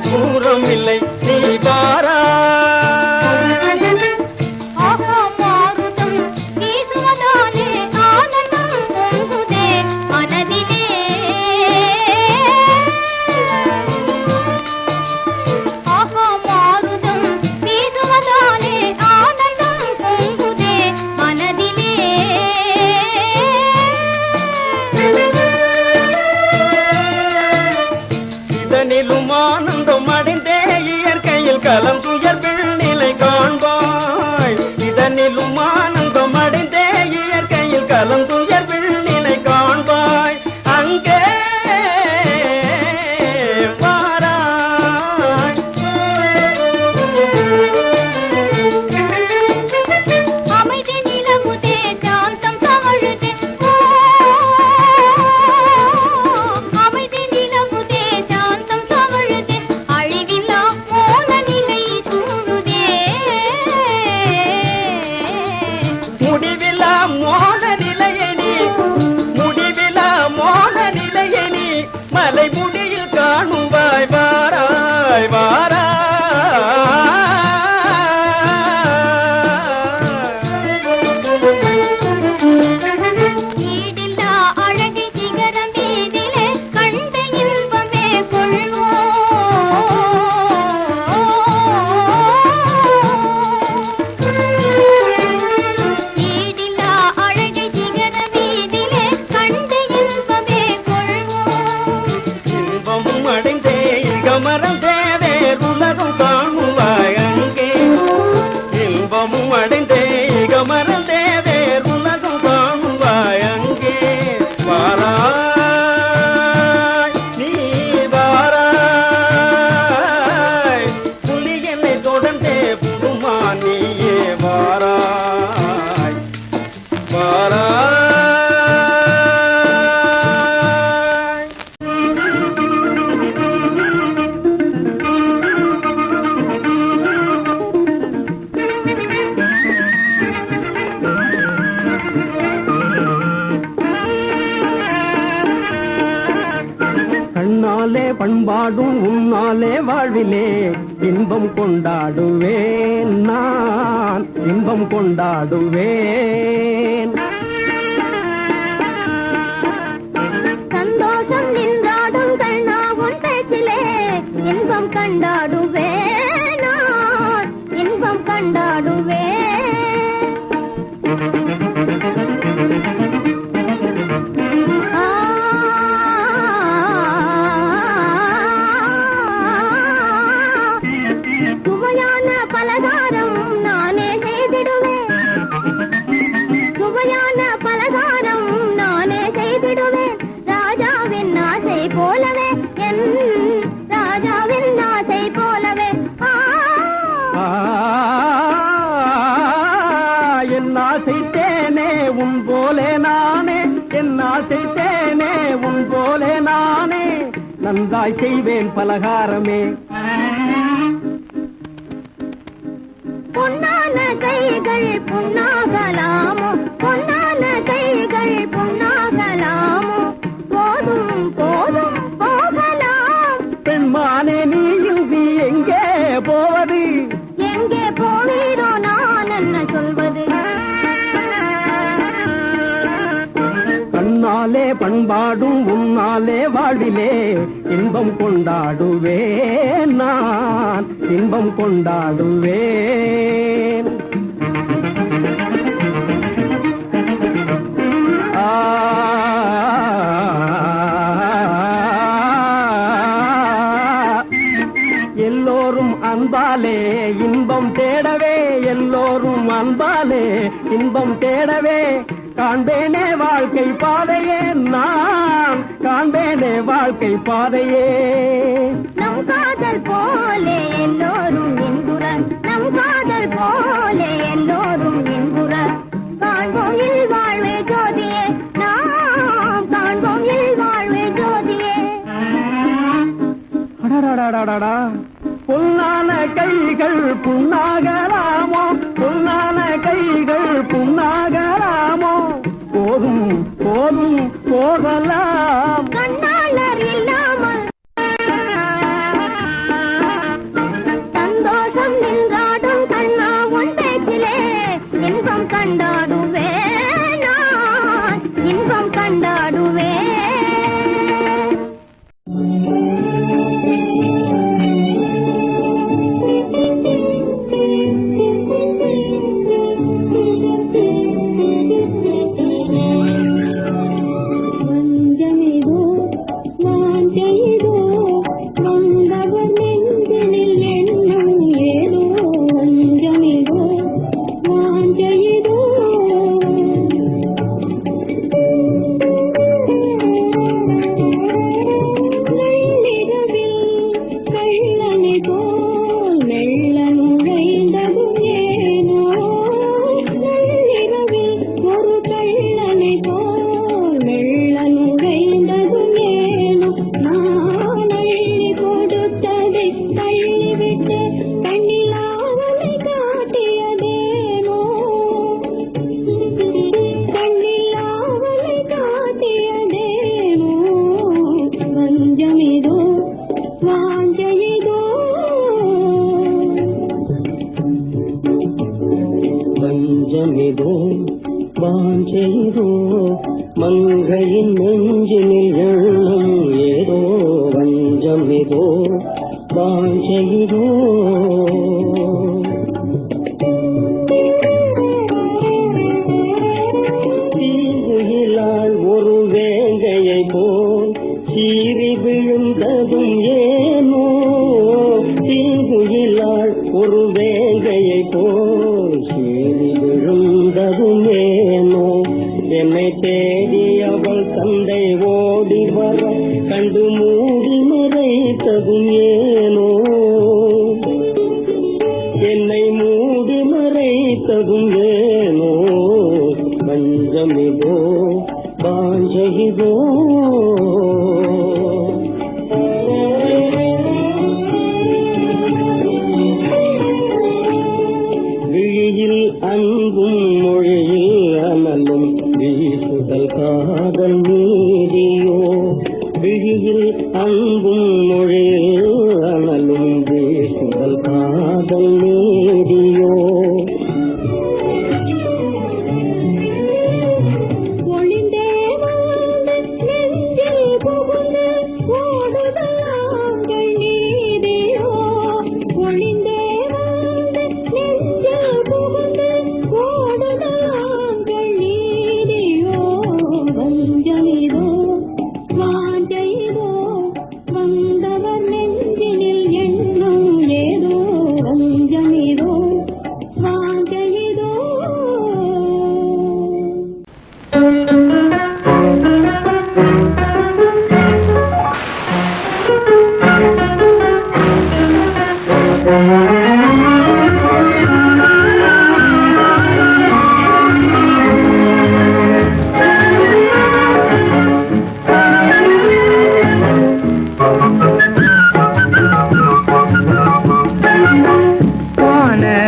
தூரம் இல்லை நீ பாரா ஆனந்தம் அடைந்தே இயற்கையில் கலம் துயர் நிலை காண்பாய் இதனிலும் ஆனந்தம் அடைந்தே இயற்கையில் கலம் துயர் நிலை காண்பாய் அங்கே வாராய் அமைதி நிலவுதே சாந்தம் தவழுதே அமைதி நிலவுதே சாந்தம் மலை முடியில் காணும் வாய் வாராய் வாராய் ஈடில்லா அழகை சிகரம் மீதிலே கண்ட இன்பமே ஈடில்லா அழகை சிகரம் மீதிலே கண்ட இன்பமே அடைந்தே இகமரம் தேவே உலகம் காணுவாய் அங்கே இன்பமும் அடைந்தே இகமரம் தேவே உலகம் காணுவாய் அங்கே வாராய் நீ வாராய் புலி என்னை தொடர்ந்தே புதுமா நீயே வாராய் வாராய் கண்ணாலே பண்பாடும் உன்னாலே வாழ்விலே இன்பம் கொண்டாடுவேன் நான் இன்பம் கொண்டாடுவேன் சந்தோஷம் நின்றாடும் கண்ணாவும் பேச்சிலே இன்பம் கண்டாடுவேன் நான் இன்பம் கண்டாடுவேன் சுவையான பலகாரம் நானே செய்திடுவேன் சுவையான பலகாரம் நானே செய்திடுவேன் ராஜாவின் ஆசை போலவே என் ராஜாவின் ஆசை போலவே என் ஆசை தேனே உன் போலே நானே என் ஆசை தேனே உன் போலே நானே நன்றாய் செய்வேன் பலகாரமே பொன்னான கைகள் பொன்னாகலாமோ பொன்னான கைகள் பொன்னாகலாமோ போதும் போதும் போகலாம் பெண்மானே நீயும் நீ எங்கே போவது எங்கே போவீரோ நான் என்ன சொல்வது கண்ணாலே பண்பாடும் உன்னாலே வாழ்விலே இன்பம் கொண்டாடுவேன் நான் இன்பம் கொண்டாடுவேன் எல்லோரும் அன்பாலே இன்பம் தேடவே எல்லோரும் அன்பாலே இன்பம் தேடவே காண்பேனே வாழ்க்கை பாதையே நான் காண்பேனே வாழ்க்கை பாதையே நம் காதல் போலே எல்லோரும் இன்புற நம் காதல் போலே எல்லோரும் இன்புற காண்போம் இல் வாழ்வே ஜோதியே நாம் காண்போம் இல் வாழ்வே ஜோதியே அடடடடடடா பொன்னான கைகள் புண்ணாகலாமோ பொன்னான கைகள் புண்ணாகலாமோ போதும் போதும் போகலாம் கண்ணாளர் இல்லாமல் சந்தோஷம் நின்றாடும் கண்ணா உன் பேச்சிலே இன்பம் கண்டாடுவே நான் இன்பம் கண்டாடுவே வஞ்சமிதோ வாஞ்செய்தோ மங்கையின் நெஞ்சினில் எண்ணம் ஏதோ வஞ்சமிதோ வாஞ்செய்தோ தீங்குயிலால் ஒரு வேங்கையை போல் சீறி விழுந்ததும் ஏனோ தீங்குயிலால் ஒரு வேங்கையை போல் சீறி விழுந்ததும் ஏனோ என்னை தேடி அவள் தந்தை ஓடி வர கண்டு மூடி மறைத்ததும் ஏனோ என்னை மூடி மறைத்ததும் ஏனோ வஞ்சமிதோ வாஞ்சகிதோ விழியில் அன்பும் மொழியில் அனலும் வீசுதல் காதல் நீதியோ விழியில் அன்பும் மொழியில் அனலும் வீசுதல் காதல் நீதியோ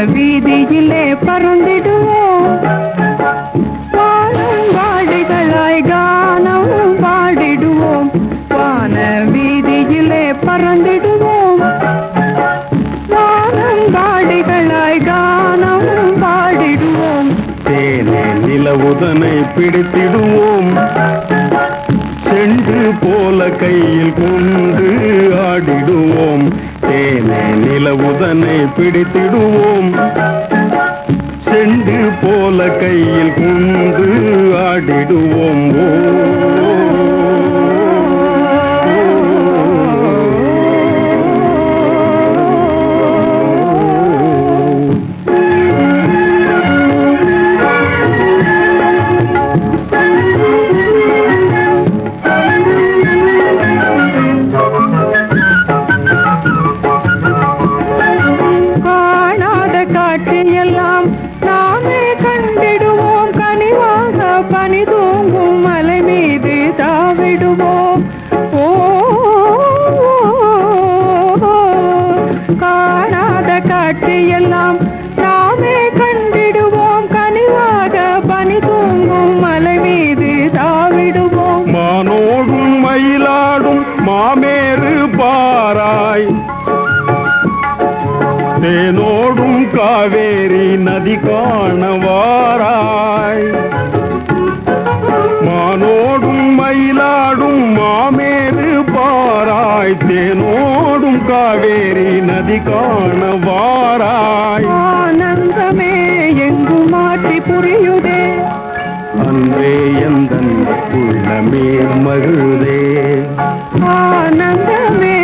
வீதியிலே பறந்திடுவோம் வானம் வாடிகளாய் கானம் பாடிடுவோம் வான வீதியிலே பறந்திடுவோம் வானம் வாடிகளாய் கானம் பாடிடுவோம் தேனே நிலவுதனை பிடித்திடுவோம் சென்று போல கையில் கொண்டு ஆடிடுவோம் தேனே நிலவுதனை பிடித்திடுவோம் சென்று போல கையில் கொண்டு ஆடிடுவோம் மயிலாடும் மாமேறு பாராய் தேனோடும் காவேரி நதி காணவாராய் மானோடும் மயிலாடும் மாமேறு பாராய் தேனோடும் காவேரி நதி காணவாராய் ஆனந்தமே எங்கு மாற்றி புரியுதே அன்பே எந்தன் உள்ளமே மகிழ்தே ஆனந்தமே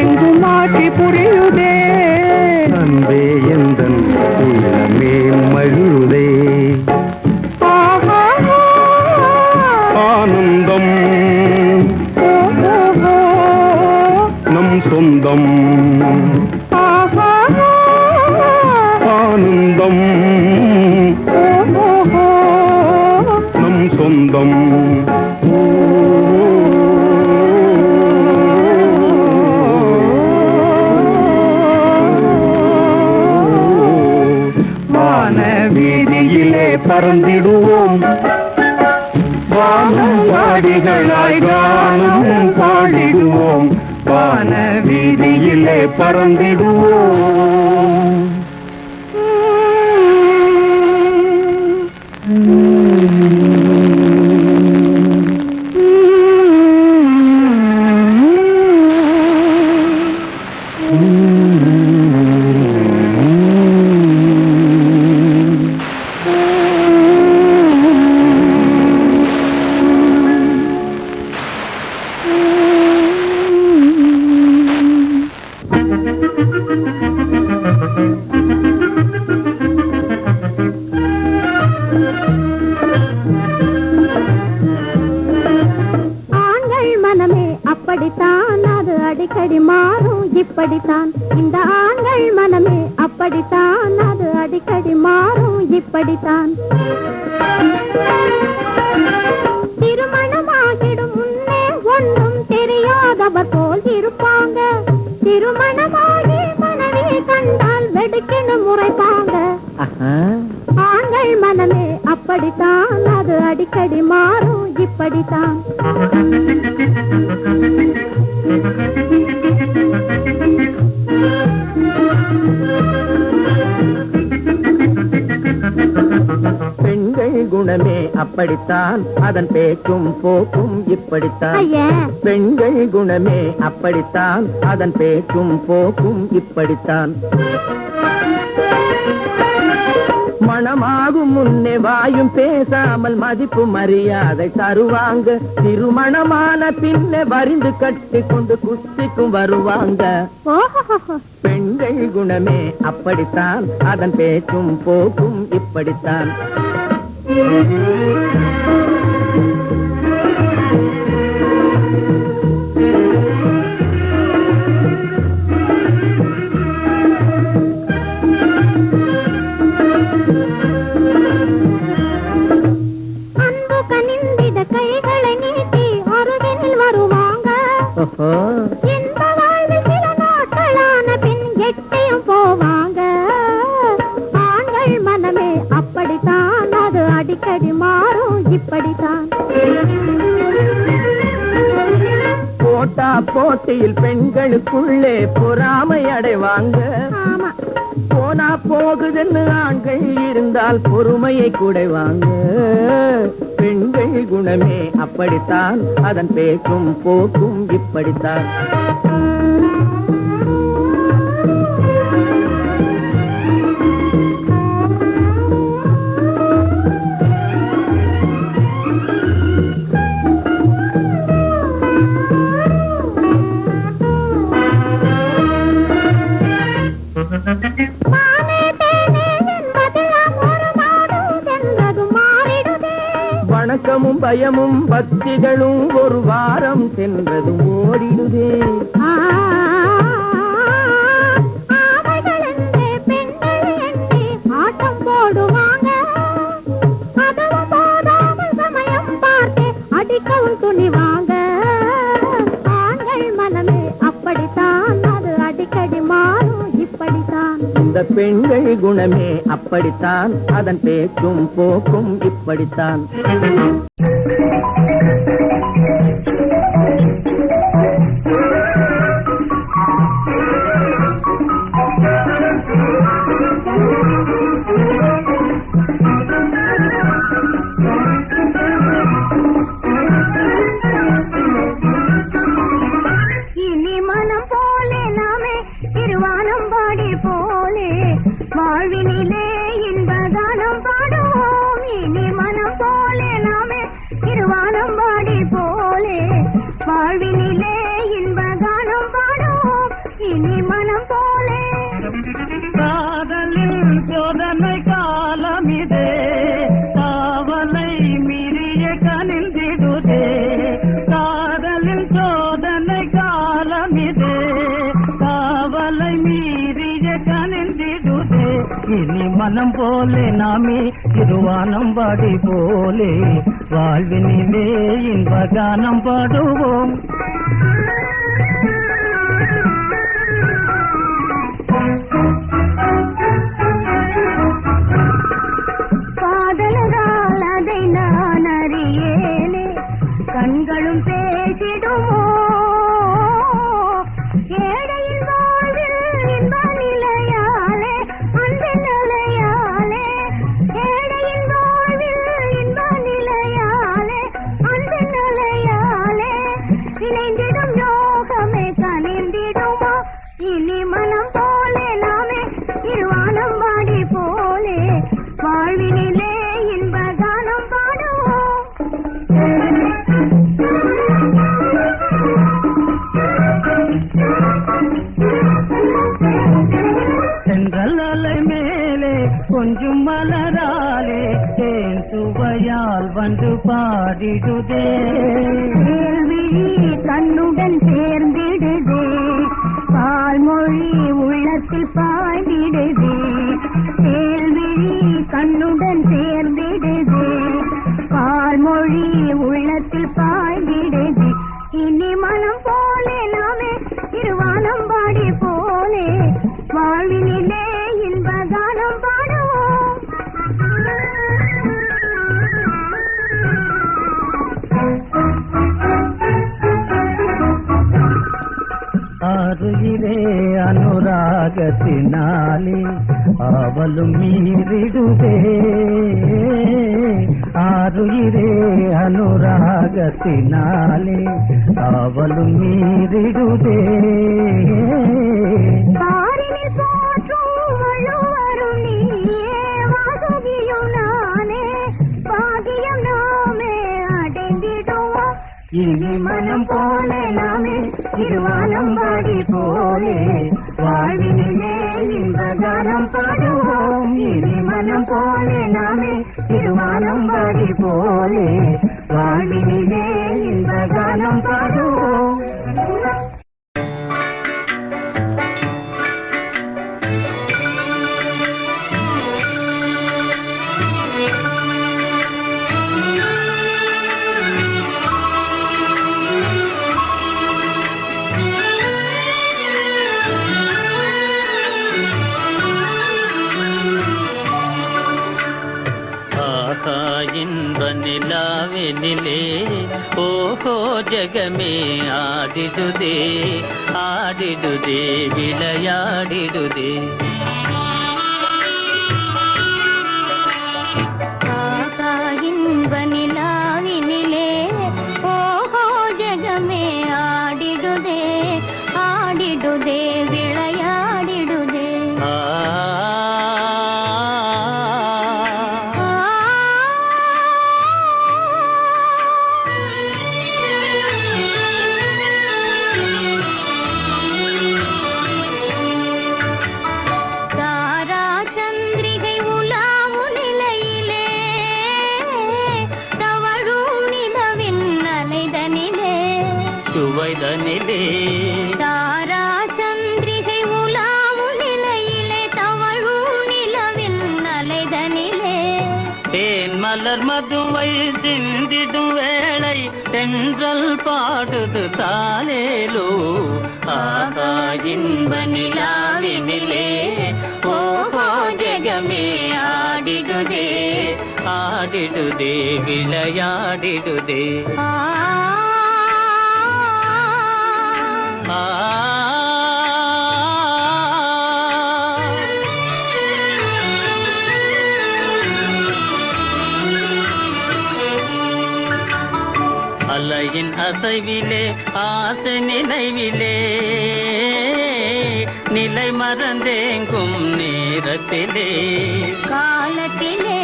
எங்கு மாற்றி புரியுதே அன்பே எந்தன் உள்ளமே மகிழ்தே ஆனந்தம் நம் சொந்தம் ஆனந்தம் நம் சொந்தம் வான வீதியிலே பறந்திடுவோம் வானும் வாடிகளாய் காணும் பாடிடுவோம் வான வீதியிலே பறந்திடுவோம் அப்படித்தான் அது அடிக்கடி மாறும் இப்படித்தான் இந்த ஆண்கள் மனமே அப்படித்தான் அது அடிக்கடி மாறும் இப்படித்தான் திருமணமாகிடும் முன்னே ஒன்றும் தெரியாதவர் போல் இருப்பாங்க திருமணமாகி மனைவி கண்டால் வெடுக்கென முறைப்பாங்க ஆண்கள் மனமே அப்படித்தான் அது அடிக்கடி மாறும் இப்படித்தான் பெண்கள் குணமே அப்படித்தான் அதன் பேச்சும் போக்கும் இப்படித்தான் பெண்கள் குணமே அப்படித்தான் அதன் பேச்சும் போக்கும் இப்படித்தான் மணமாகும் முன்னே வாயும் பேசாமல் மதிப்பு மரியாதை தருவாங்க திருமணமான பின்னே வரிந்து கட்டி கொண்டு குஸ்திக்கும் வருவாங்க பெண்கள் குணமே அப்படித்தான் அதன் பேச்சும் போக்கும் இப்படித்தான் போவாங்க ஆண்கள் மனமே அப்படித்தான் அது அடிக்கடி மாறும் இப்படித்தான் போட்டா போட்டியில் பெண்களுக்குள்ளே பொறாமை அடைவாங்க போனா போகுதுன்னு ஆண்கள் இருந்தால் பொறுமையை குடைவாங்க பெண்கள் குணமே அப்படித்தான் அதன் பேச்சும் போக்கும் இப்படித்தான் வணக்கமும் பயமும் பக்திகளும் ஒரு வாரம் சென்றதும் ஓடிடுதே ஆட்டம் போடுவாங்க சமயம் பார்த்து அடிக்கவும் துணிவாங்க ஆண்கள் மனமே அப்படித்தான் அது அடிக்கடி மாறும் இப்படித்தான் இந்த பெண்கள் குணமே அப்படித்தான் அதன் பேச்சும் போக்கும் இப்படித்தான் மனம் போலே நாமே திருவானம் பாடி போலே வாழ்வினிலே இன்பகானம் பாடுவோம். காதலரால் அதை நான் அறியேனே, கண்களும் பேசிடுமோ ஏழையின் வாழ்வில் இன்ப நிலையாலே அன்பின் நிலையாலே, ஏழையின் வாழ்வில் இன்ப நிலையாலே அன்பின் நிலையாலே, இணைந்திடும் யோகமே கனிந்திடுமோ இனி மனம் போலே நாமே இருவானம் வாடி போலே வாழ்வினிலே இன்பகானம் பாடுவோம். சென்றல் அலை மேலே கொஞ்சம் மலராலே தேன் சுவையால் வந்து பாடிடுதே, கேள்வி கண்ணுடன் சேர்ந்திடுதே, பால்மொழி உள்ளத்தில் பாய்ந்திடுதே, கேள்வி கண்ணுடன் சேர்ந்திடுதே, பால்மொழி உள்ளத்தில் பாய்ந்திடுதே, இனி மனம் போலே நாமே இருவானம் பாடி போலே வாழ்வினிலே இன்பகானம் பாடுவோம். ஆறுயிரே அனுராகத்தினாலே ஆவலும் மீறிடுதே, ஆறுயிரே அனுராகத்தினாலே ஆவலும் மீறிடுதே, பாரினில் போற்றும் வள்ளுவரும் நீயே, வாசுகியும் நானே, பாகியம் நாமே அடைந்திடுவோம். இனி மனம் போலே நாமே திருவானம் பாடி போலே வாழ்வினிலே இன்பகானம் பாடுவோம். இனி மனம் போலே நாமே திருவானம் பாடி போலே வாழ்வினிலே இன்பகானம் பாடுவோம். இன்ப நிலாவினிலே ஓஹோ ஜகமே ஆடிடுதே ஆடிடுதே விளையாடிடுதே. இன்ப நிலாவினிலே ஓஹோ ஜகமே ஆடிடுதே ஆடிடுதே விளையாடிடுதே. சுவைதனிலே தாரா சந்திரிகை உலாவும் நிலையிலே தவழும் நிலவின் அலைதனிலே தேன் மலர் மதுவை சிந்திடும் வேளை தென்றல் பாடுது தாலேலோ. ஆகா இன்ப நிலாவினிலே ஓஹோ ஜகமே ஆடிடுதே ஆடிடுதே விளையாடிடுதே. அலையின் அசைவிலே ஆசை நினைவிலே நிலை மறந்தேங்கும் நேரத்திலே காலத்திலே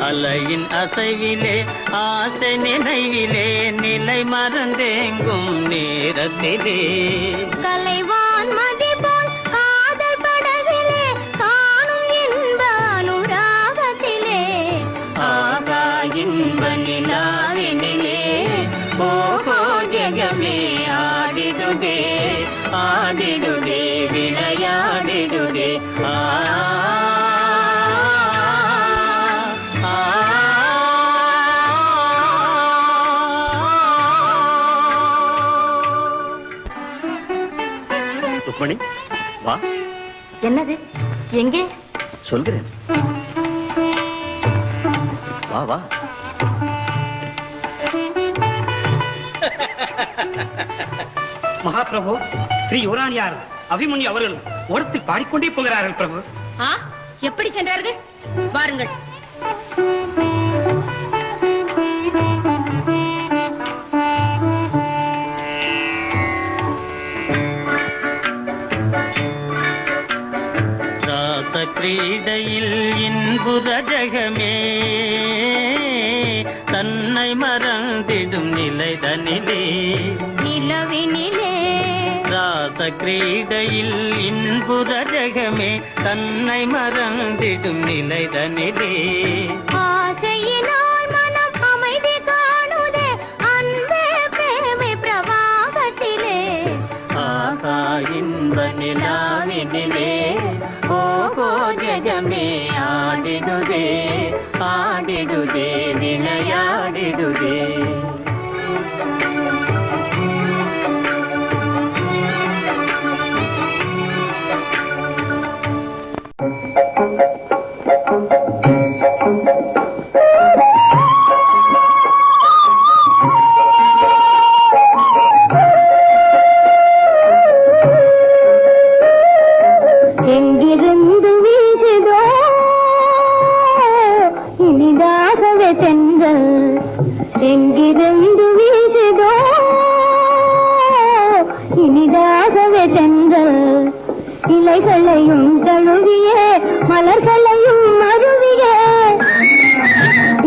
அலையின் அசைவிலே ஆசை நினைவிலே நிலை மறந்தேங்கும் நேரத்திலே கலைவான் மதிபோல் காதல் படவிலே காணும் இன்ப அனுராகத்திலே ஆகா இன்ப நிலாவினிலே ஓஹோ ஜகமே ஆடிடுதே ஆடிடுதே விளையாடிடுதே. ருக்மணி வா. என்னது? எங்கே? சொல்கிறேன், வா வா. மகாபிரபு, ஸ்ரீ யுவராணியார் அபிமன்யு அவர்கள் ஓடத்தில் பாடிக்கொண்டே போகிறார்கள் பிரபு. எப்படி சென்றார்கள்? வாருங்கள். கிரீடையில் இன்புற ஜகமே தன்னை மறந்திடும் நிலைதனிலே நிலவினிலே ராச கிரீடையில் இன்புற ஜகமே தன்னை மறந்திடும் நிலைதனிலே ஆசையினால் மனம் அமைதி காணுதே அன்பே பிரேமை பிரவாகத்திலே ஆசா இன்ப நிலாவினிலே ஓகோ ஜகமே ஆடிடுதே ஆடிடுதே விளையாடிடுதே. எங்கிருந்து வீசுதோ இனிதாகவே தென்றல், எங்கிருந்து வீசுதோ இனிதாகவே தென்றல், இலைகளையும் தழுவிய மலர்களையும் மருவிய,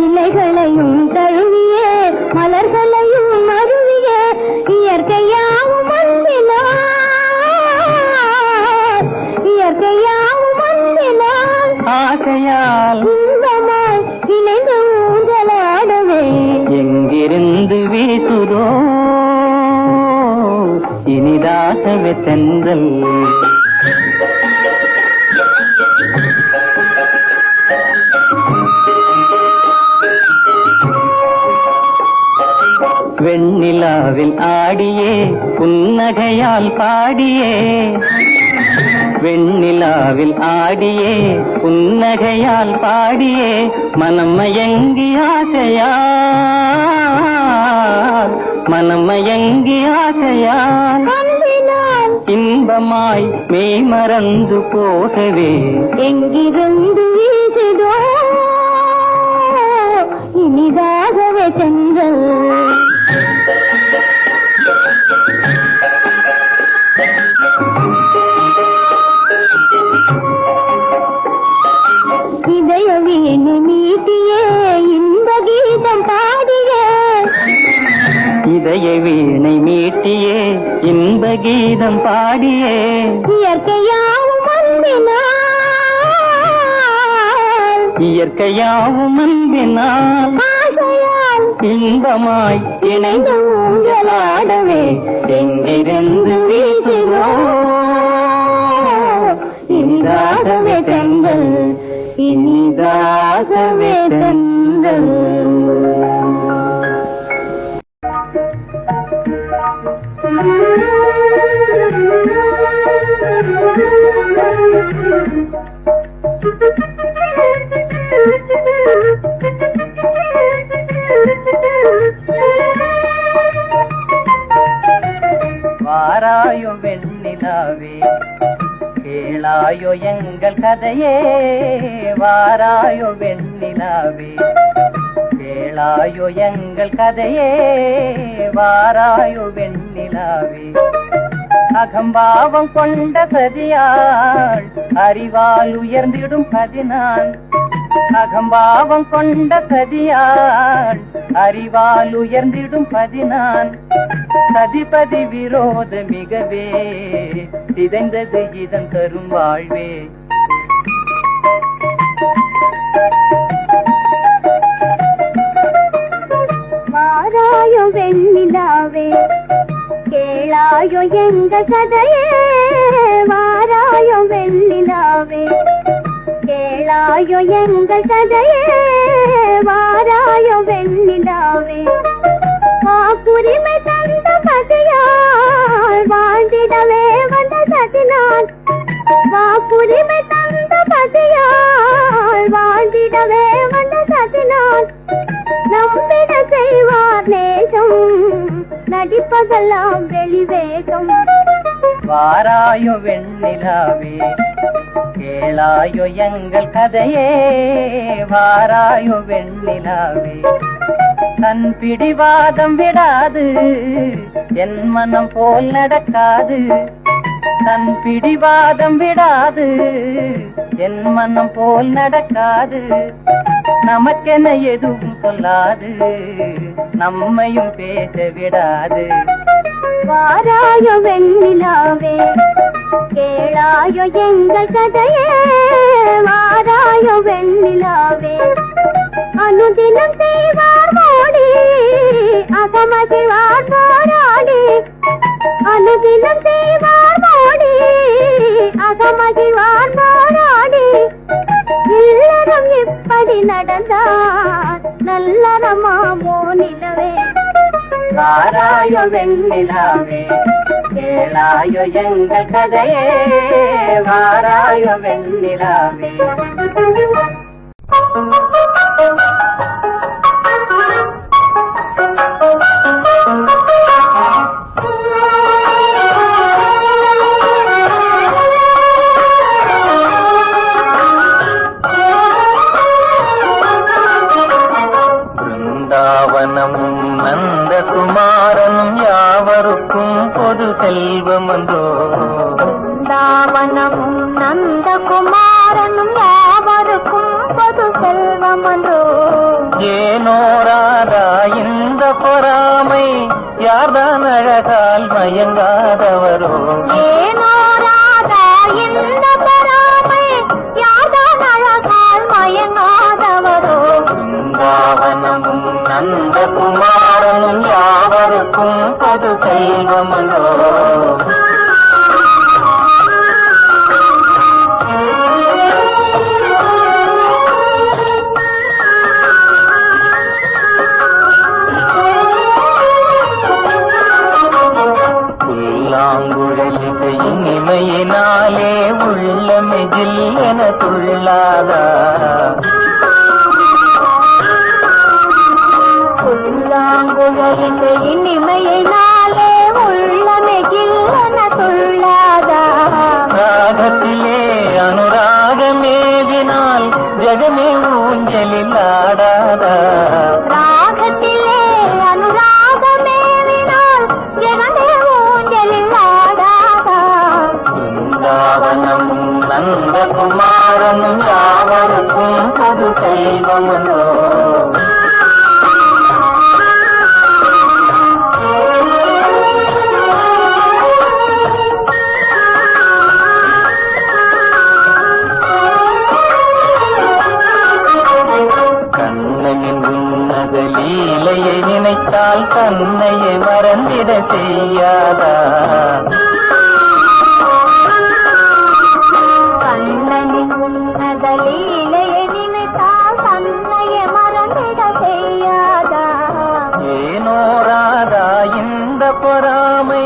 இலைகளையும் தழுவிய மலர்களையும் மருவிய, இயற்கையாவும் அன்பினார், இயற்கையாவும் அன்பினார், ஆசையால் இன்பமாய் இணைந்து ஊஞ்சலாடவே எங்கிருந்து வீசுதோ இனிதாகவே தென்றல். வெண்ணிலாவில் ஆடியே புன்னகையால் பாடியே, வெண்ணிலாவில் ஆடியே புன்னகையால் பாடியே, மனம் மயங்கி ஆசையால், மனம் மயங்கி ஆசையால் அன்பினால் இன்பமாய் மெய் மறந்து போகவே எங்கிருந்து வீசுதோ இனிதாகவே தென்றல். இதய வீணை மீட்டியே இன்ப கீதம் பாடியே, இதய வீணை மீட்டியே இன்ப கீதம் பாடியே, இயற்கையாவும் அன்பினால், இயற்கையாவும் அன்பினால் ஆசையால் இன்பமாய் இணைந்து ஊஞ்சலாடவே எங்கிருந்து வீசுதோ இனிதாகவே தென்றல், இனிதாகவே தென்றல். வாராயோ வெண்ணிலாவே கேளாயோ எங்கள் கதையே, வாராயோ வெண்ணிலாவே கேளாயோ எங்கள் கதையே, வாராயோ வெண்ணிலாவே. அகம்பாவம் கொண்ட சதியாள் அறிவால் உயர்ந்திடும் பதினான், அகம்பாவம் கொண்ட சதியாள் அறிவால் உயர்ந்திடும் பதினான், சதிபதி விரோத மிகவே சிதைந்தது இதன் தரும் வாழ்வே. வாராயோ வெண்ணிலாவே கேளாயோ எங்கள் கதையே, வாராயோ வெண்ணிலாவே கேளாயோ எங்கள் கதையே, வாராயோ வெண்ணிலாவே. வாக்குரிமை தந்த பதியால் வாழ்ந்திடவே வந்த சதி வாக்குரிமை தந்த பசியால் வாழ்ந்திடவே வந்த சதினால் நம்பிட செய்வார் நேசம் நடிப்பதெல்லாம் வெளிவேகம். வாராயோ வெண்ணிலாவே கேளாயோ எங்கள் கதையே, வாராயோ வெண்ணிலாவே. தன் பிடிவாதம் விடாது என் மனம் போல் நடக்காது, தன் பிடிவாதம் விடாது என் மனம் போல் நடக்காது. நமக்கென எதுவும் சொல்லாது நம்மையும் பேச விடாது. வாராயோ வெண்ணிலாவே கேளாயோ எங்கள் கதையே, வாராயோ வெண்ணிலாவே. அனுதினம் செய்வார் மோடி அகமகிழ்வார் போராடி, அனுதினம் செய்வார் மோடி அகமகிழ்வார் போராடி. இல்லறம் இப்படி நடந்தார் நல்லறமாமோ நிலவே. வாராயோ வெண்ணிலாவே கேளாயோ எங்கள் கதையே, வாராயோ வெண்ணிலாவே. பிருந்தாவனமும் நந்தகுமாரனும் யாவருக்கும் பொது செல்வமன்றோ, பிருந்தாவனமும் நந்தகுமாரனும் யாவருக்கும் பொது செல்வமன்றோ. ஏனோராதா இந்த பொறாமை யார்தான் அழகால் மயங்காதவரோ, ஏனோராதா இந்த பொறாமை யார்தான் அழகால் மயங்காதவரோ. பிருந்தாவனமும் நந்தகுமாரனும் யாவருக்கும் பொது செல்வமன்றோ. புல்லாங்குழலிசையின் இமையினாலே உள்ளமே ஜில்லென துள்ளாதா, புல்லாங்குழலிசையின் இமையினாலே உள்ளமே ஜில்லென துள்ளாதா. ராகத்திலே அனுராகமேவினால் ஜகமே ஊஞ்சலில் ஆடாதா, ராகத்திலே அனுராகமேவினால் ஜகமே ஊஞ்சலில் ஆடாதா. பிருந்தாவனமும் நந்தகுமாரனும் யாவருக்கும் பொது செல்வமன்றோ. கண்ணனின் உன்னத லீலையை நினைத்தால் கண்ணையை மறந்திட செய்யாதா, கண்ணனின் உன்னத லீலையை நினைத்தால் கண்ணையை மறந்திட செய்யாதா. ஏனோராதா இந்த பொறாமை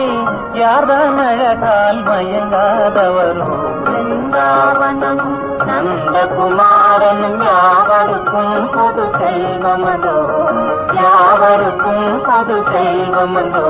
யார்தான் அழகால் மயங்காதவரோ. பிருந்தாவனம் நந்தகுமாரனும் யாவருக்கும் பொது செல்வமன்றோ, யாவருக்கும் பொது செல்வமன்றோ.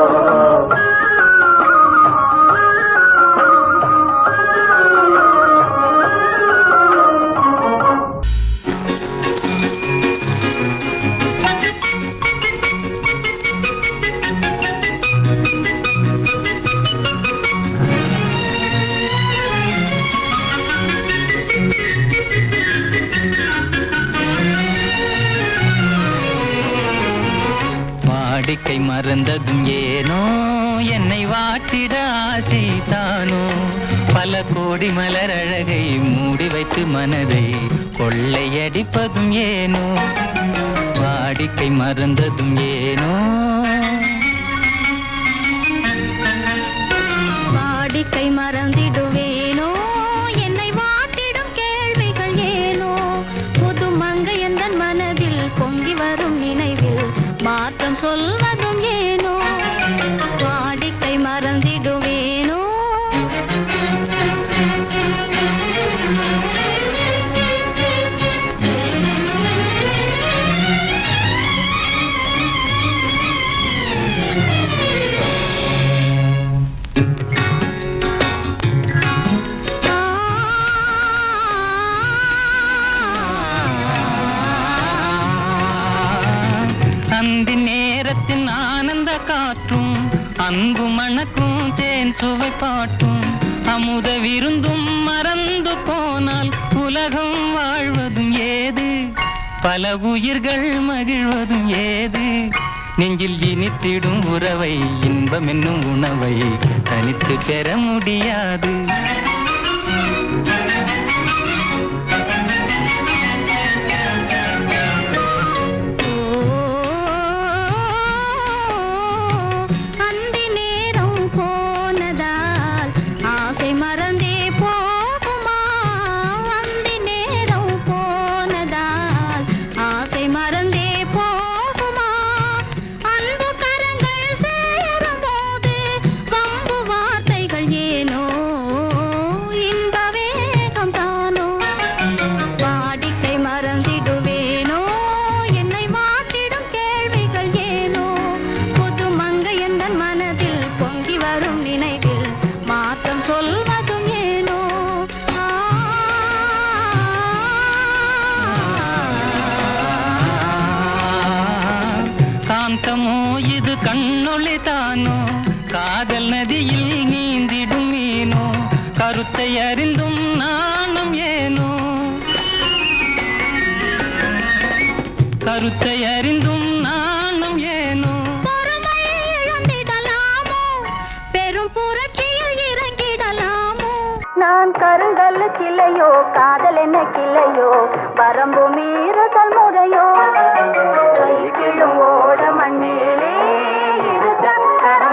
வாடிக்கை மறந்ததும் ஏனோ என்னை வாட்டிட ஆசைத்தானோ, பல கோடி மலர் அழகை மூடி வைத்து மனதை கொள்ளையடிப்பதும் ஏனோ, வாடிக்கை மறந்ததும் ஏனோ. வாடிக்கை மறந்திடுவேனோ என்னை வாட்டிடும் கேள்விகள் ஏனோ, புது மங்கை எந்தன் மனதில் பொங்கி வரும் நினைவில் மாற்றம் சொல்வதும் ஏனோ, வாடிக்கை மறந்திடுவேனோ. காற்றும் அன்பு மணக்கும் தேன் சுவை பாட்டும் அமுத விருந்தும் மறந்து போனால் உலகம் வாழ்வதும் ஏது பல உயிர்கள் மகிழ்வதும் ஏது நெஞ்சில் இனித்திடும் உறவை இன்பம் என்னும் உணவை தனித்து பெற முடியாது காதல் நதியில் நீந்திடும் மீனோ கருத்தை அறிந்தும் நாணம் ஏனோ கருத்தை அறிந்தும் நாணம் ஏனோ பொறுமை இழந்திடலாமோ பெரும் புரட்சியில் இறங்கிடலாமோ நான் கருங்கல் கிளையோ காதல் என்ன கிளையோ வரம்பு மீறுதல் முறையோ கைக்கிழும் ஓட மண்ணிலே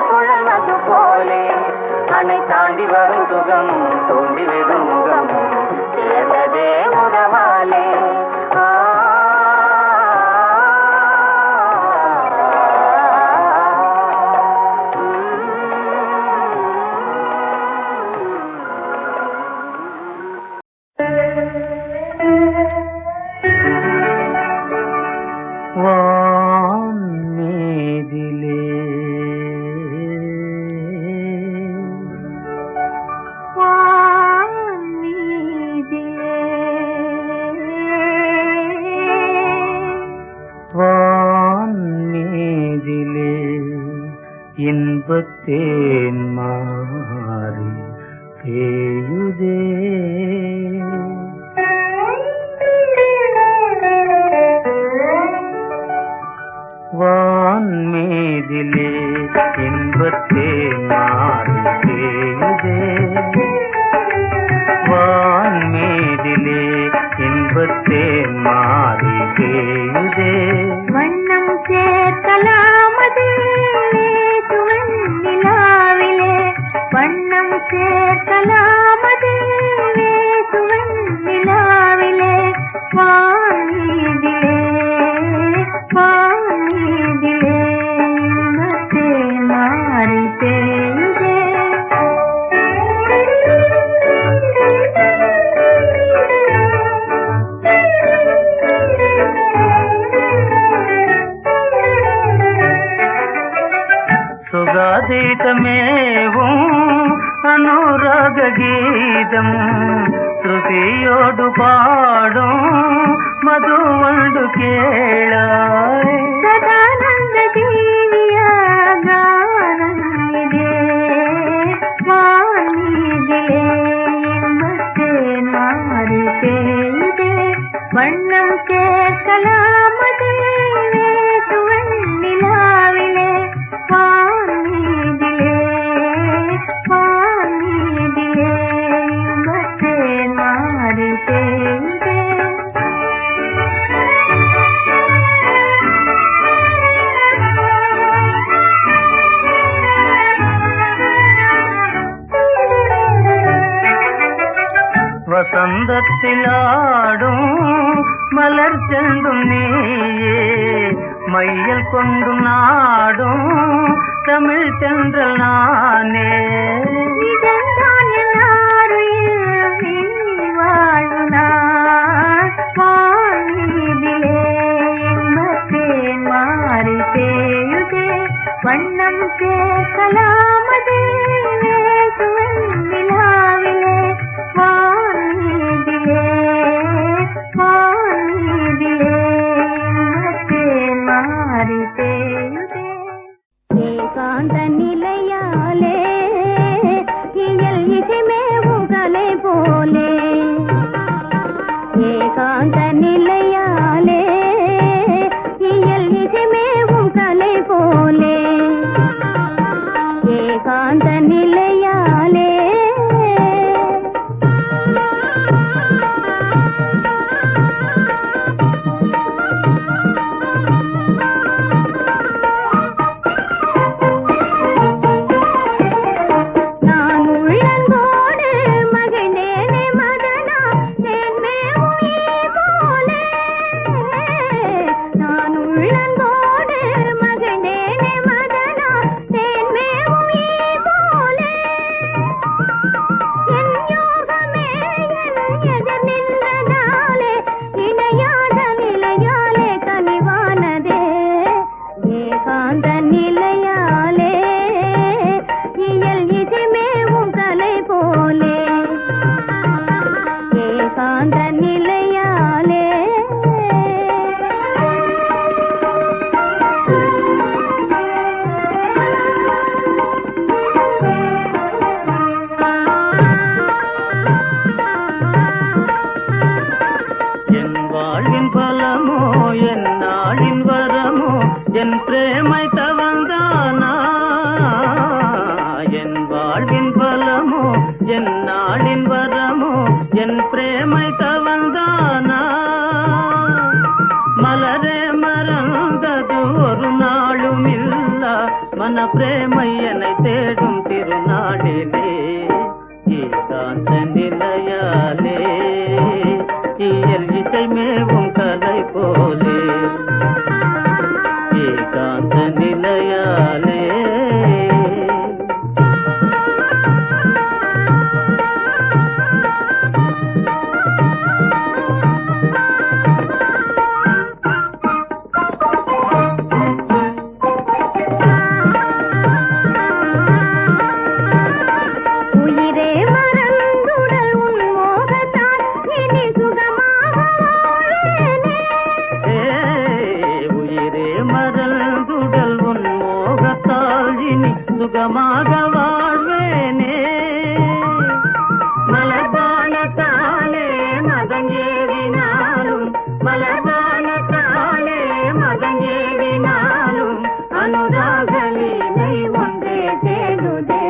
சுழல்வது போலே அணை தாண்டி வரும் சுகம் தோண்டி விடும் முகம் சேர்ந்ததே உறவாலே இன்பத்தேன் மாறி பேயுதே வான்மீதிலே இன்பத்தேன் மாறி பேயுதே வான்மீதிலே இன்பத்தேன் மாறி பேயுதே வண்ணம் சேர்க்கலாமது வண்ணம் சேர்க்கலாமது வேசுவன் நிலாவிலே வானீதிலே வானீதிலே இன்பத்தே மாறி தேயுதே சுகாதீதமேவும் அனுராக கீதம் ஸ்ருதியோடு பாடும் மதுவண்டு கேளாய் சதானந்த ஜீவியானே வானிதிலே இன்பத்தேன் மாறி தேயுதே வண்ணம் சேர்க்கலாமது வேசுவன் நிலாவிலே வானிதிலே வானிதிலே இன்பத்தேன் மாறி தேயுதே வசந்தத்தில் ஆடும் மலர் செல்லும் நீயே மையல் கொண்டு நாடும் தமிழ் தென்றல் நானே மாறி தேயுதே வண்ணம் சேர்க்கலாமது வேசுவன் நிலாவிலே வானீதிலே வானீதிலே இன்பத்தேன் மாறி தேயுதே என் யோகமே என் எதிர் நின்றதாலே இணையாத நிலையாலே கனிவானதே ஏகாந்த நிலையாலே இயல் இசைமேவும் கலை போலே ஏகாந்த நிலையாலே என் வாழ்வின் பலமோ என் நாளின் வரமோ என் பிரேமை தவந்தானா என் வாழ்வின் பலமோ என் நாளின் வரமோ என் பிரேமை தவந்தானா மலரே மறந்தது ஒரு நாளும் இல்ல மன பிரேமை என்னை தேடும் திருநாளிலே ஏகாந்த நிலையாலே இயல் இசை மேவும் கலை போலே ஏகாந்த நிலையாலே உயிரே மறந்துடல் உன் மோகத்தால் இனி சுகமாக வாழ்வேனே. உயிரே மறந்துடல் உன் மோகத்தால் இனி சுகமாக வாழ்வேனே மலர்பானத்தாலே மதங்கேறினாலும் மலர்பானத்தாலே மதங்கேறினாலும் அனுராக நீனை ஒன்றே தேடுதே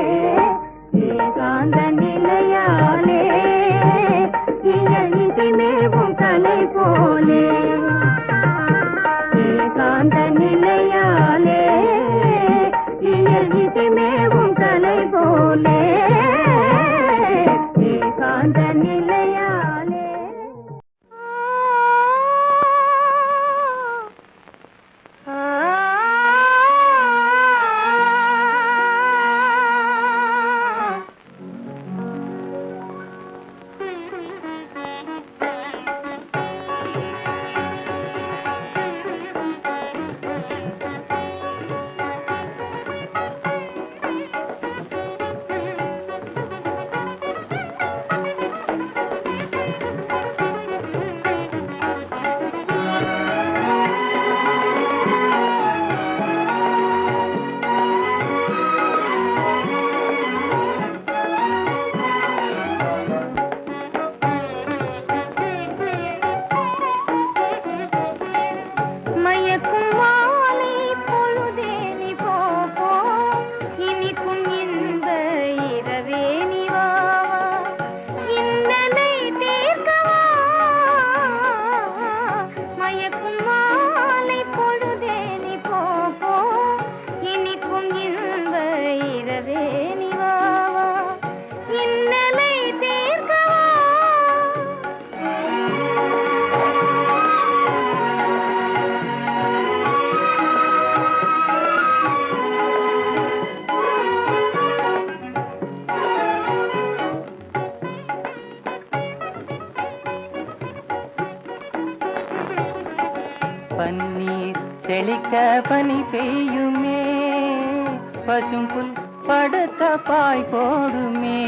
ஏகாந்த நிலையாலே இயல் இசைமேவும் கலை போலே ஏகாந்த நிலையாலே இயல் இசைமேவும் கலை போலே ஏகாந்த நிலையாலே மயக்கும் மாலை பொழுதே நீ போ இனிக்கும் இந்த இரவே நீ வா இன்னலை தீர்க்கவா மயக்கும் மாலை பொழுதே நீ போ இனிக்கும் இந்த இரவே நீ வா இன்னலை தீர்க்கவா பன்னீர் தெளிக்க பனி பெய்யுமே பசும்புல் படுத்த பாய் போடுமே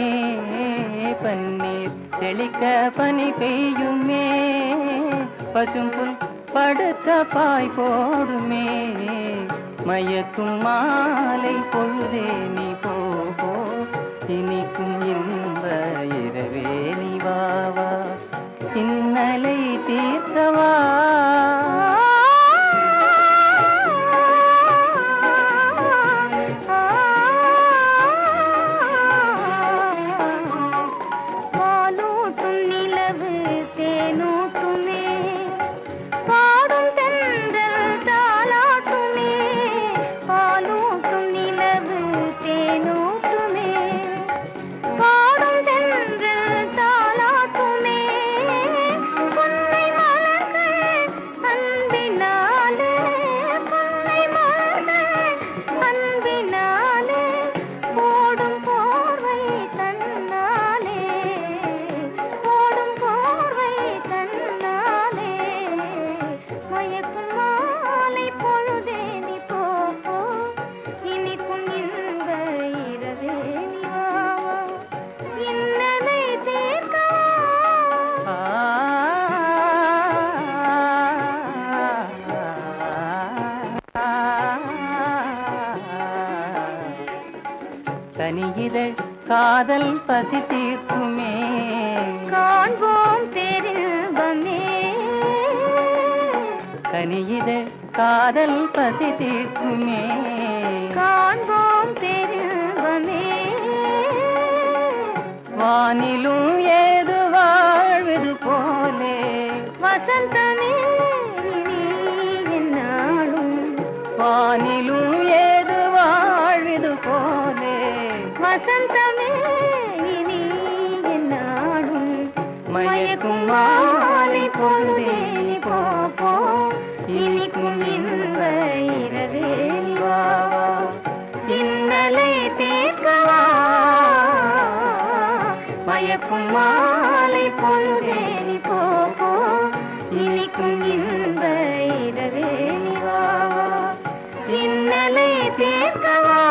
பன்னீர் தெளிக்க பனி பெய்யுமே பசும்புல் படுத்த பாய் போடுமே மயக்கும் மாலை பொழுதே நீ போ இனிக்கும் இன்ப இரவே நீ வா இன்னலை தீர்த்தவா பாலூட்டும் நிலவு தேனூட்டுமே பாடும் தென்றல் தாலாட்டுமே பாலூட்டும் நிலவு தேனூ காதல் பசி தீர்க்குமே. காண்போம் பேரின்பமே. கனியிதழ் காதல் பசி தீர்க்குமே. காண்போம் பேரின்பமே. வானிலும் ஏது வாழ்வது போலே வசந்தமே நீ என்னாலும். வானிலும் ஏது வாழ்வது போலே வசந்தமே நீ என்னாலும். மயக்கும் மாலை பொழுதே நீ போ போ. இனிக்கும் இன்ப இரவே நீ வா வா. இன்னலை தீர்க்கவா. மயக்கும் மாலை பொழுதே நீ போ போ. இனிக்கும் இன்ப இரவே நீ வா வா. இன்னலை தீர்க்கவா.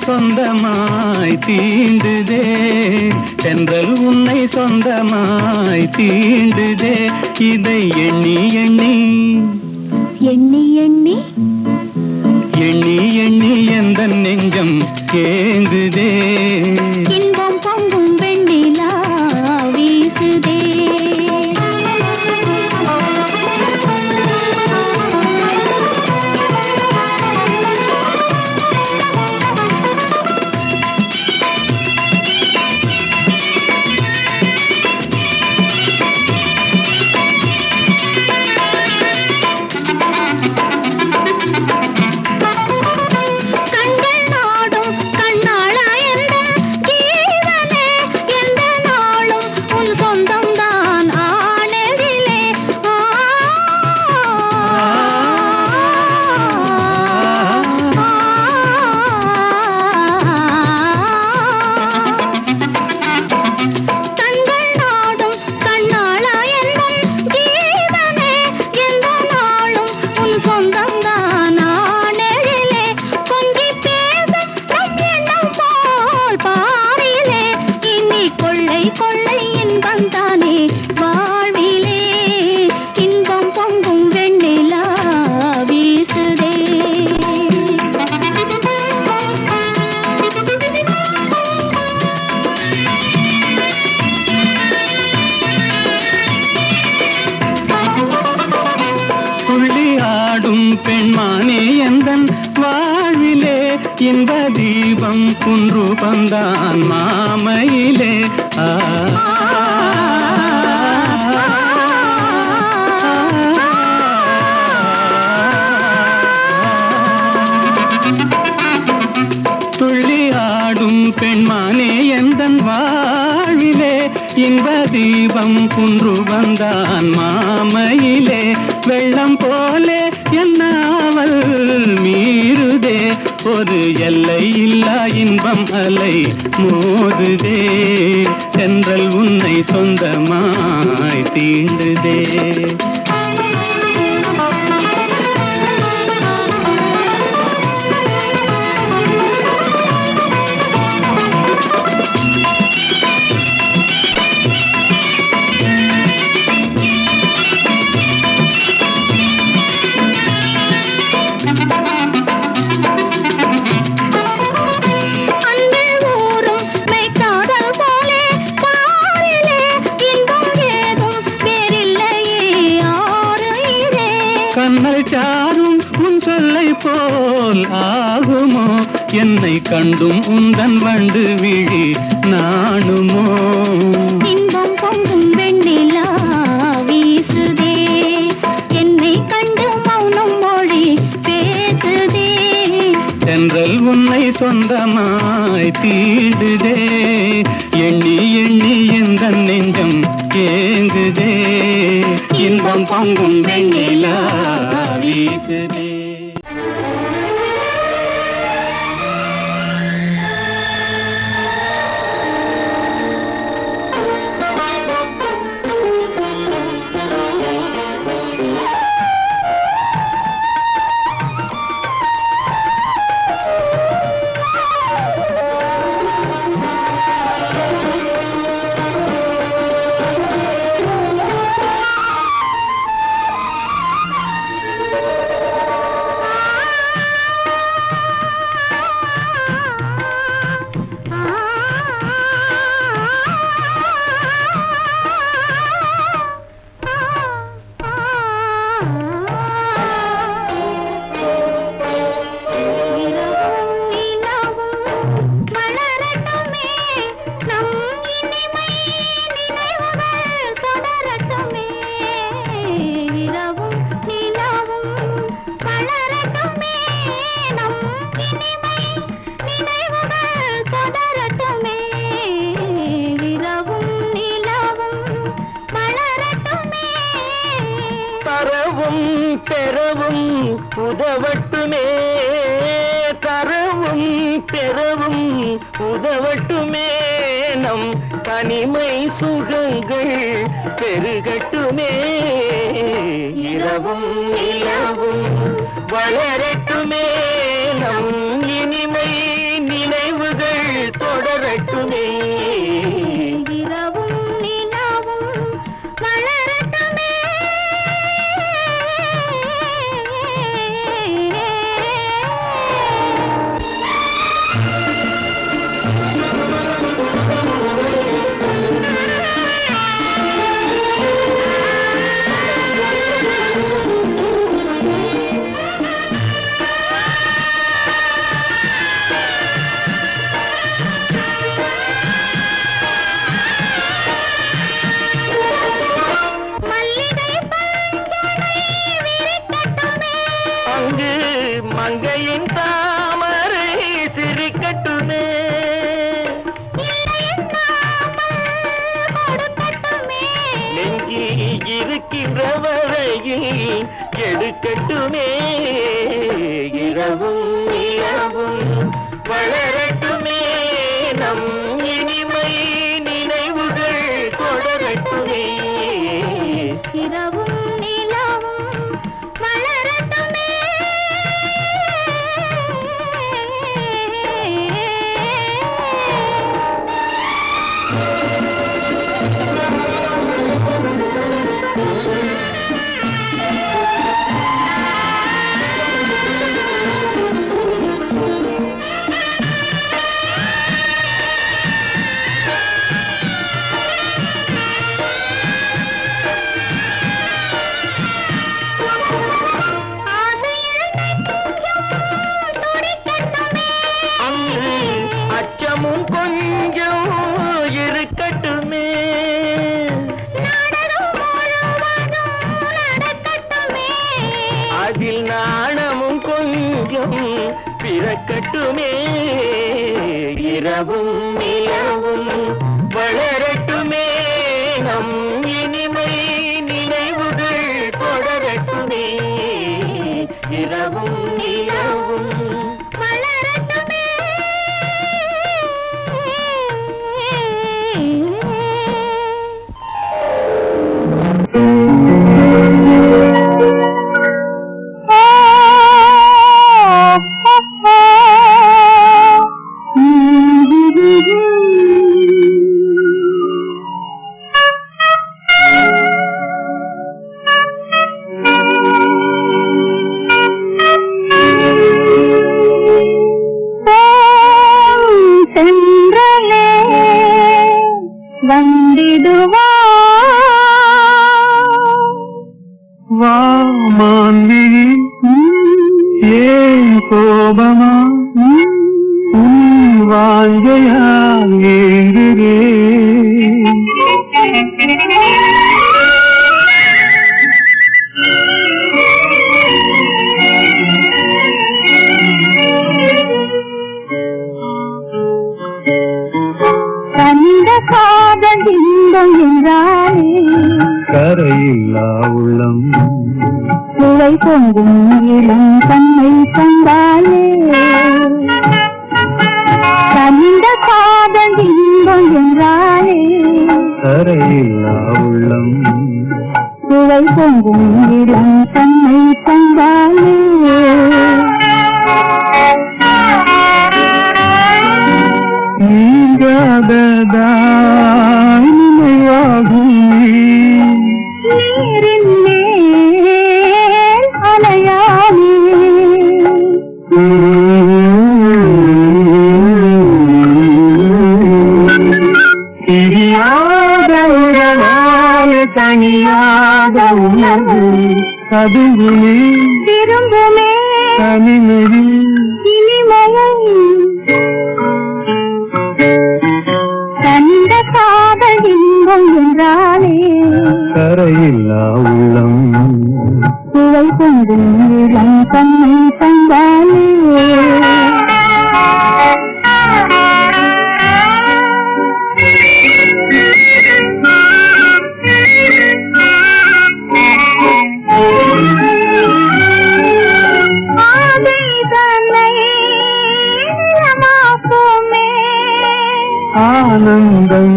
சொந்தமாய் தீண்டுதே. தென்றல் உன்னை சொந்தமாய் தீண்டுதே. இதை எண்ணி எண்ணி எண்ணி எண்ணி எண்ணி எண்ணி எந்த நெஞ்சம் ஏங்குதே. இன்பம் பொங்கும் வெண்ணிலா வீசுதே. பெண்மானே எந்தன் வாழ்விலே இன்ப தீபம் குன்று பந்தான் மாமையிலே. துள்ளி ஆடும் பெண்மானே எந்தன் வாழ்விலே இன்ப தீபம் குன்று வந்தான் மாமையிலே. வெள்ளம் போலே என்னாவல் மீறுதே. ஒரு எல்லை இல்லா இன்பம் அலை மோதுதே. தென்றல் உன்னை சொந்தமாய் தீண்டுதே. கல்லை போல் ஆகுமோ என்னை கண்டும் உந்தன் வண்டு விழி நாணுமோ இன்பம் பொங்கும் வெண்ணிலா வீசுதே என்னை கண்டு மௌனம் மொழி பேசுதே தென்றல் உன்னை சொந்தமாய் தீடுதே எண்ணி எண்ணி இந்த நெஞ்சம் ஏங்குதே இன்பம் பொங்கும் வெண்ணிலா வீசுதே பெறவும் உதவட்டுமே தரவும் பெறவும் உதவட்டுமே நம் தனிமை சுகங்கள் பெருகட்டுமே இரவும் நிலவும் வளரட்டுமே நம் இனிமை நினைவுகள் தொடரட்டுமே இரவும் நிலவும் வளரட்டுமே மங்கையின் தாமரை சிரிக்கட்டுமே நெஞ்சில் இருக்கின்ற வரையில் எடுக்கட்டுமே இரவும் இரவும் வளரட்டுமே நம் இனிமை நினைவுகள் தொடரட்டுமே இரவும் நிலவும் வளரட்டுமே அச்சமும் கொஞ்சம் இருக்கட்டுமே அதில் நாணமும் கொஞ்சம் பிறக்கட்டுமே இரவும் நிலவும் வளரட்டுமே நம் இனிமை நினைவுகள் தொடரட்டுமே இரவும் நிலவும் வளரட்டுமே Oh நான் ஏங்குகிறேன். கண்ட காதல் இன்பம் என்றாலே கரையில்லா உள்ளம் சுவை பொங்கும் இளம் தன்னை தந்தாலே கண்ட காதல் இன்பம் என்றாலே கரையில்லா உள்ளம் சுவை பொங்கும் இளம் தன்னை தந்தாலே நீங்காததாய் நினைவாகும் நீரின் மேல் அலையாமே தெரியாத உறவாய தனியாத உணர்வு அதுவுமே திரும்புமே தனிமொழி இனிமையை கண்ட காதல் இன்பம் என்றாலே கரையில்லா உள்ளம் சுவை பொங்கும் இளம் தன்னை தந்தாலே ஆனந்தம்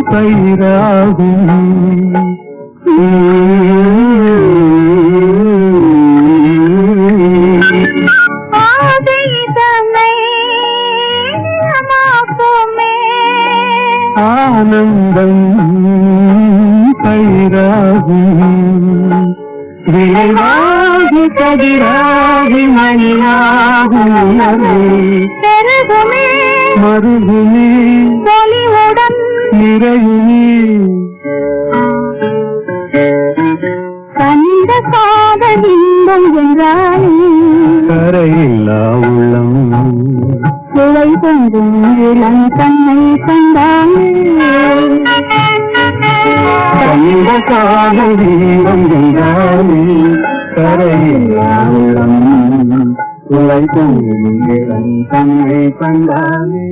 பயிராகும் ஆனந்தம் பயிராகும் விளைவாகி கதிராகி மணியாகும் பெருகுமே மருகுமே பொலிவுடன் நிறையுமே கண்ட காதல் இன்பம் என்றாலே கரையில்லா உள்ளம் சுவை பொங்கும் இளம் தன்னை தந்தாலே கண்ட காதல் தீபம் என்றாலே கரையில்லா உள்ளம் சுவை பொங்கும் இளம் தன்னை தந்தாலே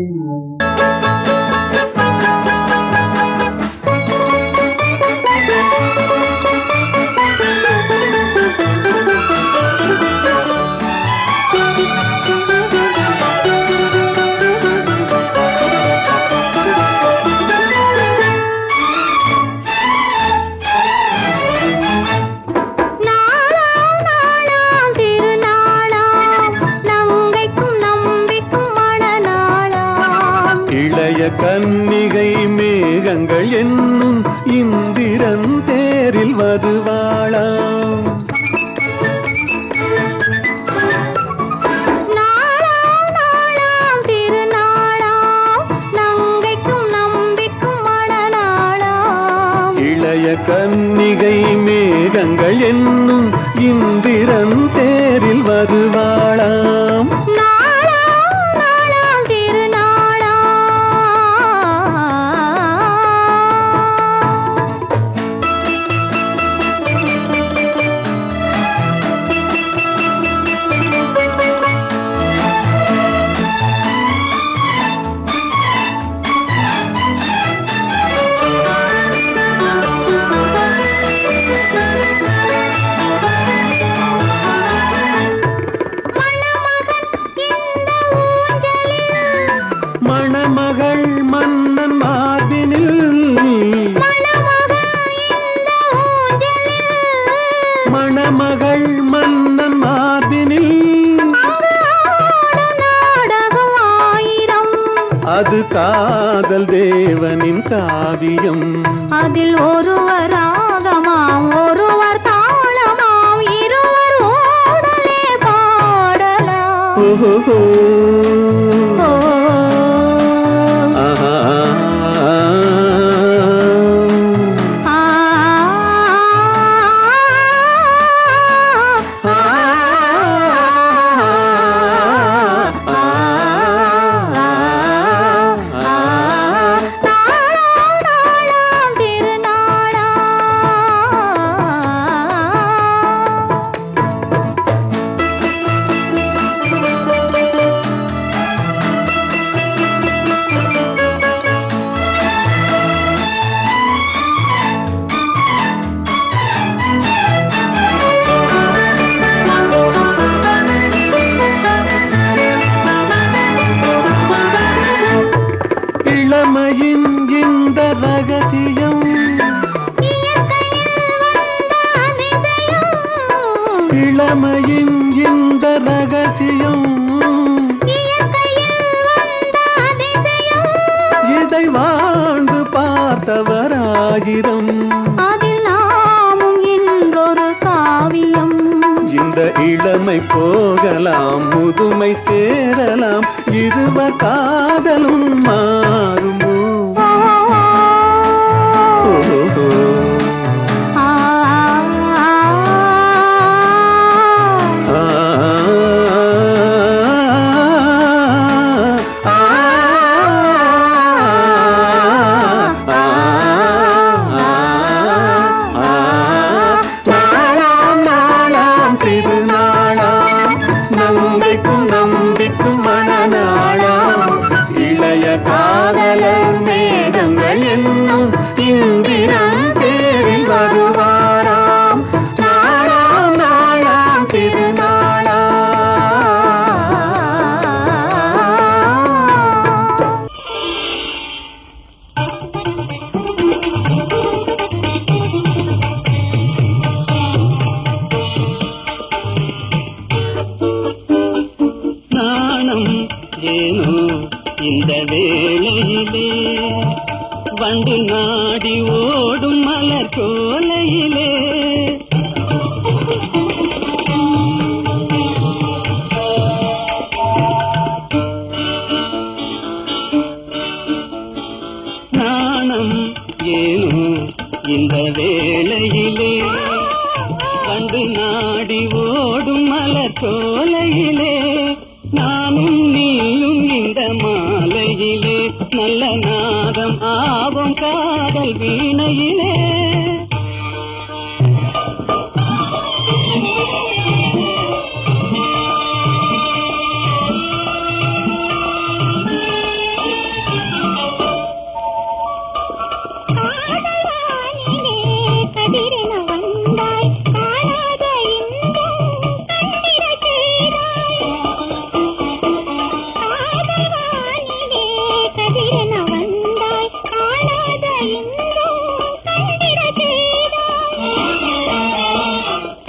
கன்னிகை மேகங்கள் என்னும் இந்திரன் தேரில் வருவாளாம் இளைய கன்னிகை மேகங்கள் என்னும் இந்திரன் தேரில் வருவாளாம் மணமகள் மன்னன் மார்பினில் மணமகள் மன்னன் மார்பினில் அது காதல் தேவனின் காவியம் அதில் ஒருவர் ராகமாம் ஒருவர் தாளமாம் இருவர் ஓடலே பாடலாம் ஓஹோ இளமையின் இந்த ரகசியம் இளமையின் இந்த ரகசியம் இதை வாழ்ந்து பார்த்தவராயிரம் அதில் நாமும் இன்றொரு காவியம். இந்த இளமை போகலாம் முதுமை சேரலாம் இருவர் காதலும் மாறுமோ இந்த வேளையிலே வண்டு நாடி ஓடும் மலர் கோலையிலே நாணம் ஏனோ இந்த வேளையிலே வண்டு நாடி ஓடும் மலர் கோலையிலே நானும் நீயும் இந்த மாலையிலே நல்ல நாதம் ஆவும் காதல் வீணையிலே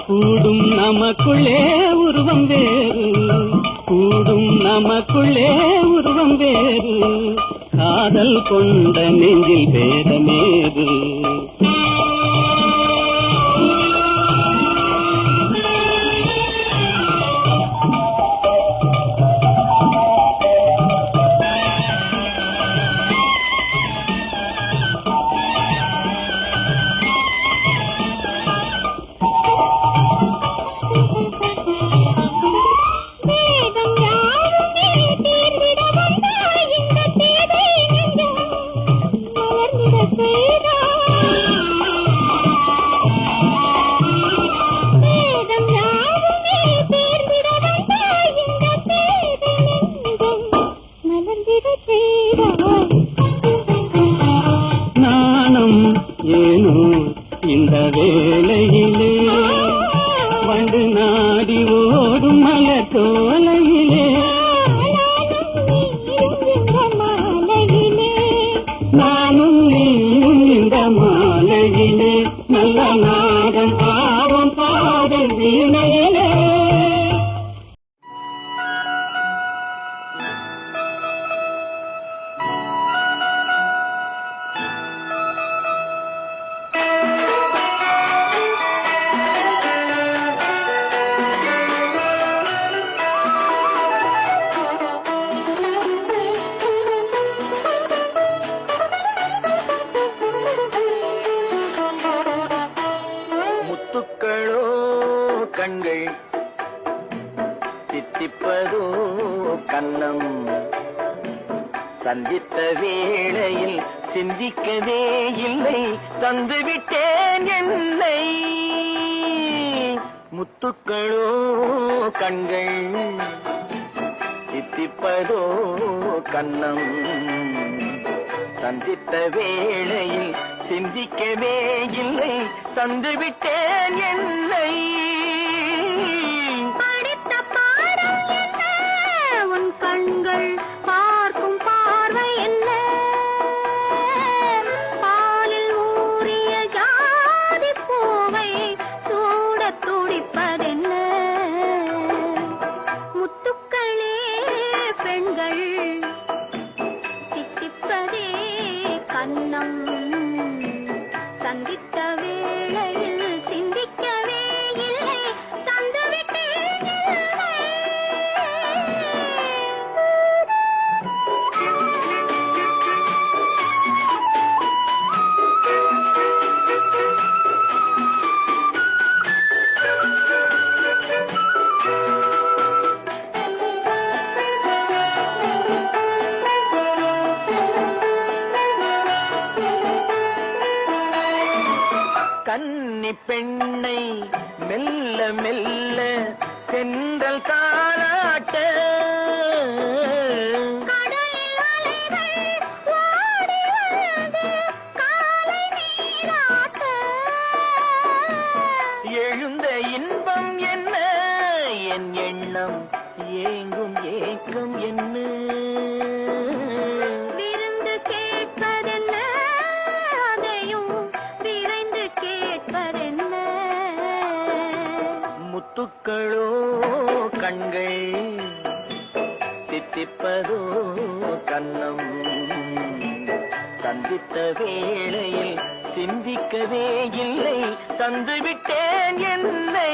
கூடும் நமக்குள்ளே உருவம் வேறு கூடும் நமக்குள்ளே உருவம் வேறு காதல் கொண்ட நெஞ்சில் பேதமேது நாணம் ஏனோ இந்த வேளையிலே வண்டு நாடி ஓடும் மலர் தோலையிலே நானும் நீயும் இந்த மாலையிலே நல்ல நாதம் ஆவும் பாடல் வீணையிலே முத்துக்களோ கண்கள் தித்திப்பதோ கண்ணம் சந்தித்த வேளையில் சிந்திக்கவே இல்லை தந்துவிட்டேன் என்னை முத்துக்களோ கண்கள் தித்திப்பதோ கண்ணம் சந்தித்த வேளையில் சிந்திக்கவே இல்லை தந்துவிட்டேன் என்னை படித்த பாடம் என்ன உன் கண்கள் பார்க்கும் பார்வை என்ன கண்ணம் சந்தித்த வேளையில் சிந்திக்கவே இல்லை தந்துவிட்டேன் இல்லை. கன்னி பெண்ணை மெல்ல மெல்ல தென்றல் தாளாட்ட கடலில் அலைகள் ஓடி வந்து காலை நீராட்ட எழுந்த இன்பம் என்ன என் எண்ணம் ஏங்கும் ஏக்கம் என்ன விருந்து கேட்பதென்ன அதையும் விரைந்து கேட்பதென்ன முத்துக்களோ கண்கள் தித்திப்பதோ கன்னம் சந்தித்த வேளையில் சிந்திக்கவே இல்லை தந்துவிட்டேன் என்னை.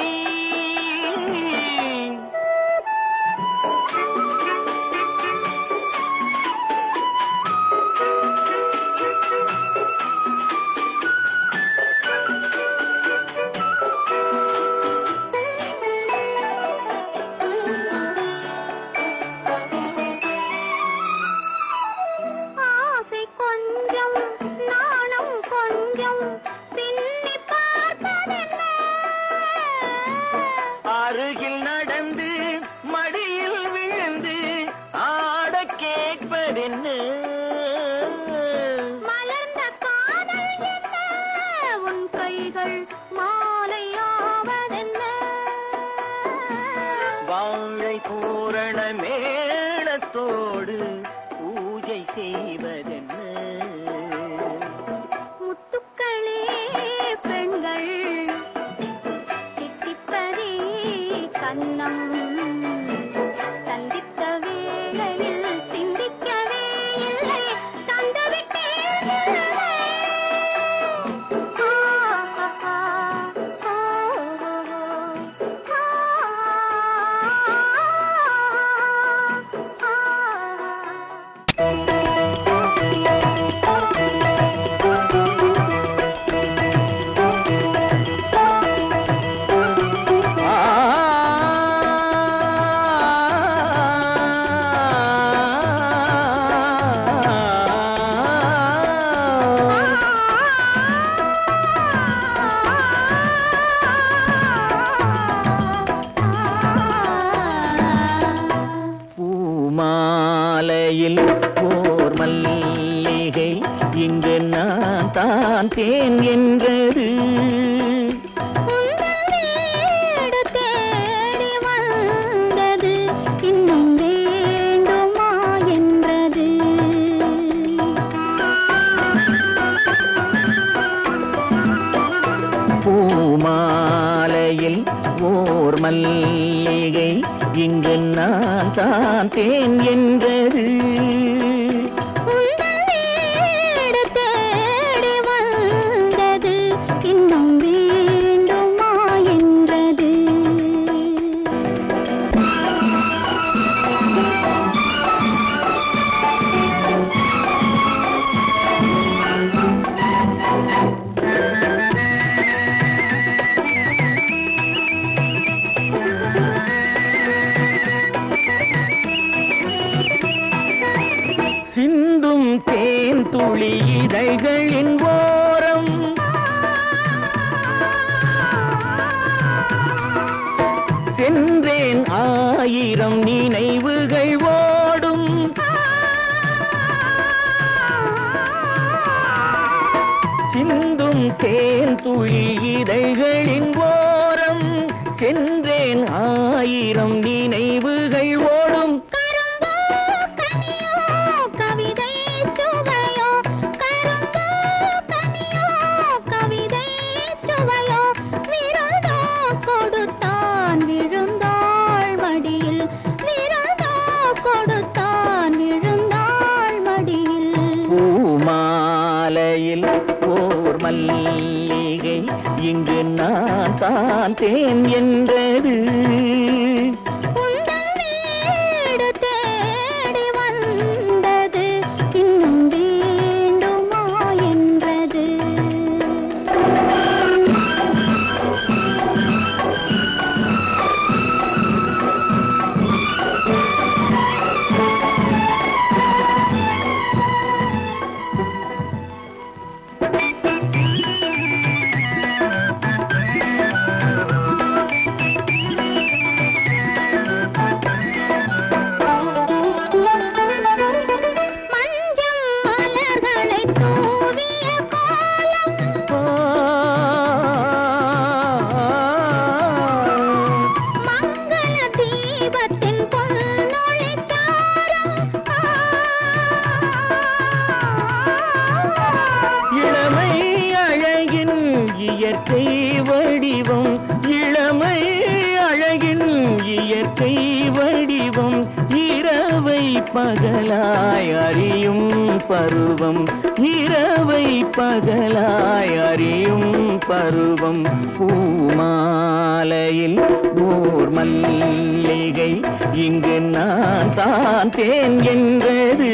ஆசை கொஞ்சம் நாணம் கொஞ்சம் பின்னி பார்ப்பதென்ன அருகில் நடந்து மடியில் விழுந்து ஆட கேட்பதென்ன மலர்ந்த காதல் என்ன உன் கைகள் மாலையாவதென்ன வாழை பூரண மேளத்தோடு பூஜை செய்வதென்ன முத்துக்களே பெண்கள் தித்திப்பதே கண்ணம் சந்தித்த வேளையில் சிந்திக்கவே இல்லை தந்துவிட்டேன் இல்லை. பூமாலையில் ஓர் மல்லிகை இங்கு நான் தான் தேன் என்றது உந்தன் வீடு தேடி வந்தது இன்னும் வேண்டுமா என்றது பூமாலையில் ஓர் மல்லிகை இங்கு நான் தான் தேன் என்றது உந்தன் வீடு தேடி வந்தது இன்னும் வேண்டுமா என்றது சிந்தும் தேன் துளி இதழ்களின் ஓரம் சென்றேன் ஆயிரம் நினைவுகள் ஓடும் சிந்தும் தேன் துளி இதழ்களின் ஓரம் சென்றேன் ஆயிரம் நினைவுகள் ஓடும் கவிதை சுவையோ கரும்போ கனியோ கவிதை சுவையோ விருந்தோ கொடுத்தான் விழுந்தாள் மடியில் விருந்தோ கொடுத்தான் விழுந்தாள் மடியில் பூமாலை மாலையில் ஓர் மல்லிகை இங்கு நான் தான் தேன் என்றது. உந்தன் வீடு தேடி வந்தது இன்னும் வேண்டுமா என்றது. மஞ்சள் மலர்களை தூவிய கோலம் மங்கள தீபத்தின் பொன்னொளி சாரம். இளமை அழகின் இயற்கை வடிவம், இளமை அழகின் இயற்கை வடிவம், இரவை பகலாய் அறியும் பருவம், இரவை பகலாய் அறியும் பருவம். பூமாலையில் ஓர் மல்லிகை இங்கு நான் தான் தேன் என்றது.